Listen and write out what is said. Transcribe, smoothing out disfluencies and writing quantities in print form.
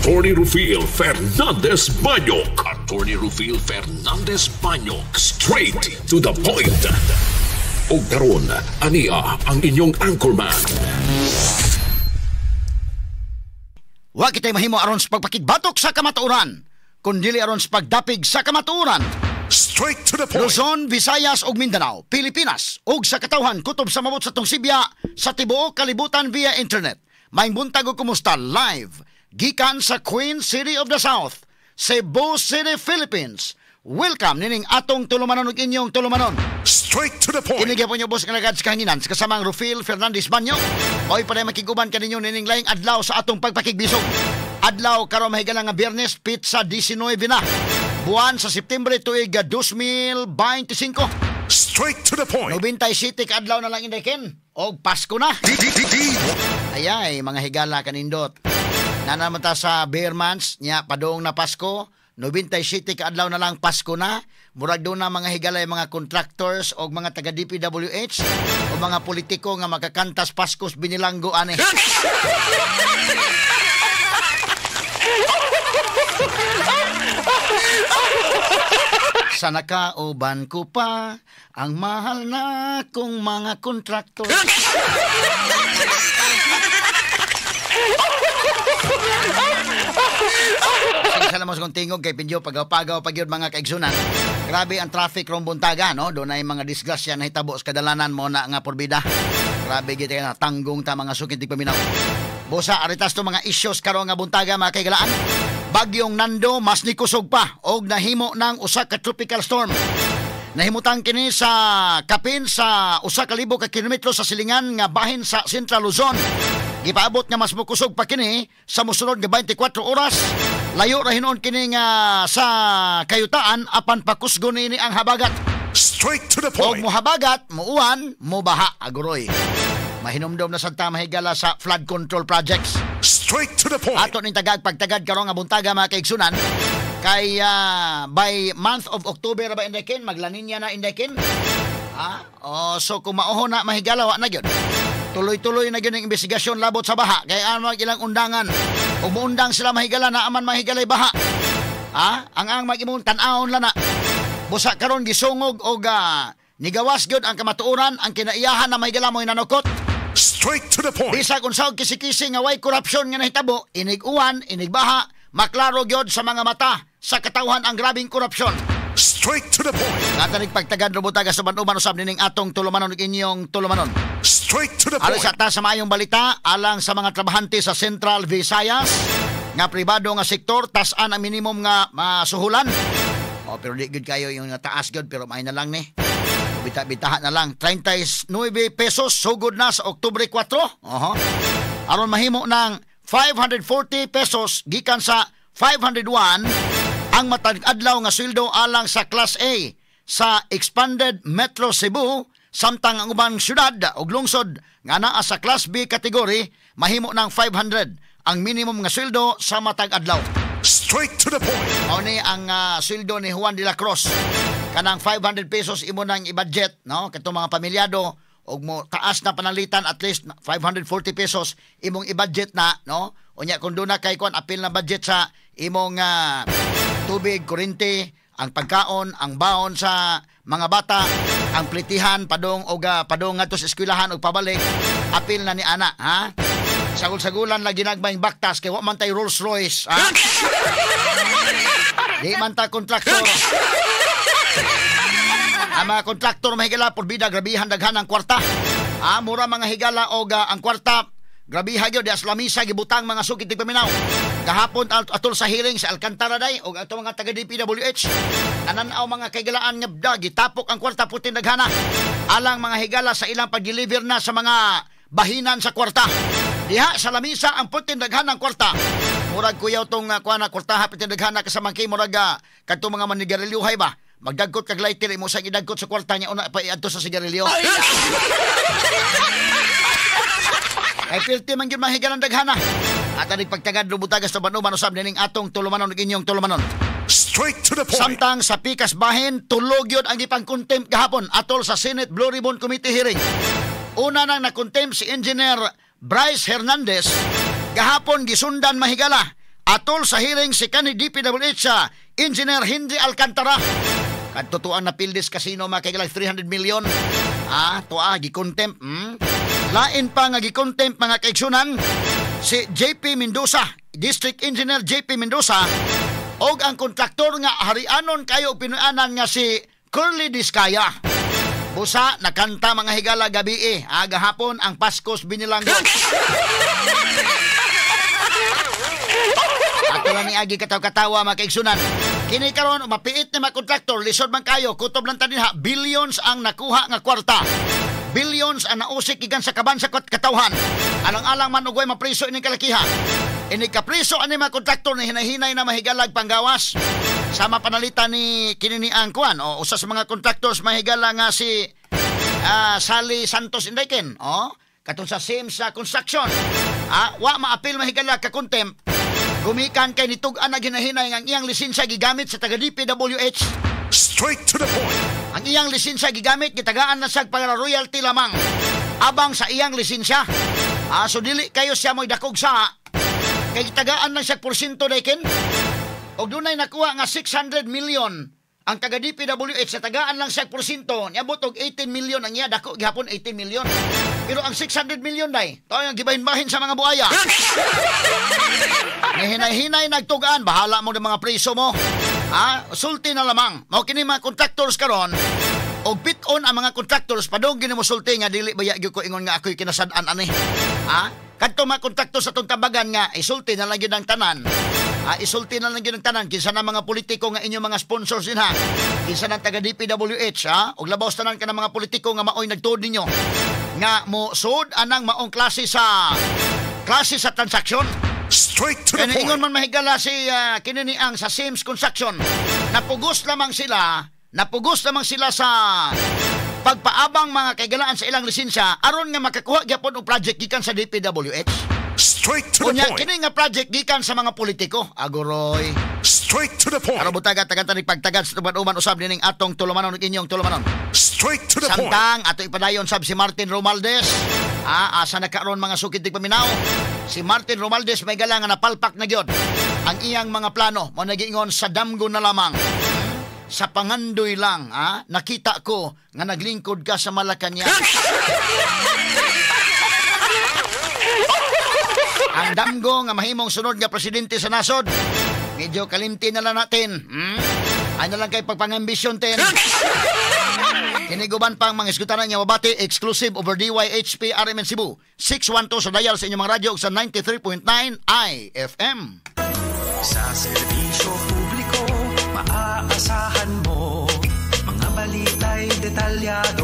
Attorney Rufil Fernandez Banyok. Attorney Rufil Fernandez Banyok. Straight to the point. O karon, ania ang inyong anchorman. Wa kitay mahimo aron sa pagpakigbatok sa kamatuoran, kundi aron sa pagdapig sa kamatuoran. Straight to the point. Luzon, Visayas ug Mindanao, Pilipinas ug sa katawhan kutob sa mabot sa tong Sibya sa tibuok kalibutan via internet. Maayong buntag ug kumusta live gikan sa Queen City of the South, Cebu City, Philippines. Welcome nining atong tulumanon ug inyong tulumanon. Straight to the point. Inigya po niyo boss kalagad sa kahanginan sa kasamang Rufil Fernandez Banyo. Oy panay makiguban kaninyo nining laing adlaw sa atong pagpakigbisog. Adlaw karon mahigalang nga Biyernes, pizza 19 na. Buwan sa September tuig 2025. Straight to the point. 97 ka adlaw na lang indekin. Og Pasko na. Ayay mga higala kanindot. Nanamata sa Bear Months nya padong na Pasko. 97 ka adlaw na lang Pasko na. Murag doon na mga higalay mga contractors o mga taga DPWH o mga politiko nga makakantas Paskos binilanggo ani. Sa nakauban ko pa ang mahal na kong mga kontraktor. Salamat sa kong tingog kay Pinjo pagaw-pagaw pagyod mga kaigsunan. Grabe ang traffic rong buntaga, no? Doon ay mga disgrasya na hitabo sa kadalanan mo na nga porbida. Grabe gid na tanggong ta mga sukit paminaw. Bosa aritas to mga issues karon nga buntaga mga kaigalaan. Bagyong Nando mas nikusog pa og nahimo ng usa ka tropical storm. Nahimutang kini sa kapin sa 1,000 ka kilometro sa silingan nga bahin sa Central Luzon. Gipaabot nga mas mukusog pa kini sa mosunod nga 24 oras. Layo ra hinuon kini nga sa kayutaan apan pakusgon ini ang habagat. Straight to the point. Og mohabagat, muuwan, mobaha aguroy. Mahinumdom na sa mahigala sa flood control projects. Straight to the point. Ato ning pagtagad karon nga buntaga mga kaigsunan. Kay by month of October ba indekin maglaninya na indekin. So kung mauho na mahigala wa na gyud. Tuloy-tuloy na gyud ang investigasyon labot sa baha kay ano ilang undangan. Ug muundang sila mahigala na aman mahigalay baha. Ang mag-imong tan-awon la na. Busa karon gisungog og nigawas gyud ang kamatuoran ang kinaiyahan na mahigala mo nanukot. Straight to the point. Bisag unsaog kisi-kisi nga way korupsyon nga nahitabo, inig-uwan, inigbaha, maklaro gyud sa mga mata sa katawhan ang grabing korupsyon. Straight to the point. Natanig pagtagad robutaga sa banuban usab nining atong tulumanon ug inyong tulumanon. Straight to the point. Alis ta sa maayong balita alang sa mga trabahante sa Central Visayas nga pribado nga sektor tas-an ang minimum nga masuhulan. Pero di gud kayo yung taas gud pero may na lang ni. Bita-bitahan na lang 39 pesos sugod na sa Oktubre 4. Aron mahimo ng 540 pesos gikan sa 501 ang matag adlaw nga sweldo alang sa Class A sa Expanded Metro Cebu samtang ang ubang syudad ug lungsod nga naa sa Class B category mahimo ng 500 ang minimum nga sweldo sa matag adlaw. Straight to the point. Ni ang sweldo ni Juan de la Cruz. Kanang 500 pesos imo nang i-budget, no? Katong mga pamilyado og mo taas na panalitan at least 540 pesos imong i-budget na, no? Unya kun do na kay kon apil na budget sa imong tubig, kuryente, ang pagkaon, ang baon sa mga bata, ang plitihan padong og padong ngadto sa eskwelahan og pabalik, apil na ni ana, ha? Sagol-sagulan lagi nagmayng baktas kay wa man tay Rolls Royce, ha? Di man ta kontraktor. Ang mga kontraktor mahigala por bida grabihan daghan ang kwarta. Mura mga higala og ang kwarta grabiha gyud as lamisa gibutang mga sukit tig paminaw. Gahapon atol sa hearing sa Alcantara day og ato mga taga DPWH nananaw mga kaigalaan nga gitapok ang kwarta putin daghana. Alang mga higala sa ilang pag-deliver na sa mga bahinan sa kwarta. Diha sa lamisa ang putin daghan ng kwarta. Murag kuyaw tong kuana kwarta putin daghan kasama kay murag kadto mga manigarilyohay ba. Magdagkot kag lighter imo sa gidagkot sa kwarta niya una pa iadto sa sigarilyo. Ay pilti man gyud mahigalan daghana. At aning pagtagad lubutagas sa banuban usab nining atong tulumanon ug inyong tulumanon. Straight to the point. Samtang sa pikas bahin tulog yun ang ipang-contempt gahapon atol sa Senate Blue Ribbon Committee hearing. Una nang na-contempt si Engineer Bryce Hernandez. Gahapon gisundan mahigala atol sa hearing si kanhi DPWH Engineer Henry Alcantara. Kadtutuan na Pildes Casino makikilag 300 million. Gikontempt. Lain pa nga gikontempt mga kaigsunan si JP Mendoza, District Engineer JP Mendoza, og ang kontraktor nga harianon kayo pinuanan nga si Curly Diskaya. Busa nakanta mga higala gabi gahapon ang Paskos Binilanggo. Ato lang ni agi kataw-katawa mga kaigsunan. Kini karon mapiit ni mga kontraktor, lisod man kayo, kutob lang taniha, billions ang nakuha nga kwarta. Billions ang nausik gikan sa kaban sa katawhan. Alang-alang man ugay mapriso ini kalakiha. Ini kapriso ani mga kontraktor ni hinahinay na mahigalag panggawas. Sama panalitan ni kini ni ang kuan usa sa mga kontraktor mahigala nga si Sally Santos Indayken. Katong sa Sims Construction. Wa maapil mahigala ka contempt. Gumikan kay nitug-an na ginahinay ang iyang lisensya gigamit sa taga DPWH. Straight to the point. Ang iyang lisensya gigamit gitagaan na sa para royalty lamang abang sa iyang lisensya. So dili kayo siya mo'y dakog sa kay gitagaan na sa porsyento dayken. Og dunay nakuha nga 600 million ang taga DPWH sa tagaan lang sa porsyento niabot og 18 million ang iya dako gihapon 18 million. Pero ang 600 million day tayo ang gibahin-bahin sa mga buaya. Hinay-hinay nagtugaan, bahala mo ng mga preso mo. Sulti na lamang. Mao kini mga contractors karon. Og bit-on ang mga contractors padong gini mo sulti nga dili baya gyud ko ingon nga ako'y kinasad-an ani. Kadto mga contractors sa tong tabagan nga isulti na lang gyud ang tanan. Isulti na lang gyud ang tanan kinsa na mga politiko nga inyong mga sponsors din ha. Kinsa na taga DPWH og labaw tanan ka ng mga politiko nga maoy nagtuod ninyo nga mo sud anang maong klase sa transaksyon. Straight to the point. Ingon man mahigala si kinini ang sa Sims Construction. Napugos lamang sila sa pagpaabang mga kaigalaan sa ilang lisensya aron nga makakuha gyapon og project gikan sa DPWH. Straight to the point. Kini nga project gikan sa mga politiko. Aguroy. Straight to the point. Para butaga tagad ni pagtagad sa tuban-uman usab nining atong tulumanon ug inyong tulumanon. Straight to the point. Samtang ato ipadayon sab si Martin Romualdez. Asa na karon mga sukid tig paminaw. Si Martin Romualdez may galang nga napalpak na gyud ang iyang mga plano mo nagingon sa damgo na lamang. Sa pangandoy lang, nakita ko nga naglingkod ka sa Malacañang. Ang damgo nga mahimong sunod nga presidente sa nasod. Medyo kalimti na lang natin. Ano lang kay pagpangambisyon ten. Kiniguban pang mga iskutanan nga mabati exclusive over DYHP RMN Cebu 612 sa dial sa inyong mga radyo sa 93.9 IFM. Sa serbisyo publiko, maaasahan mo mga balita'y detalyado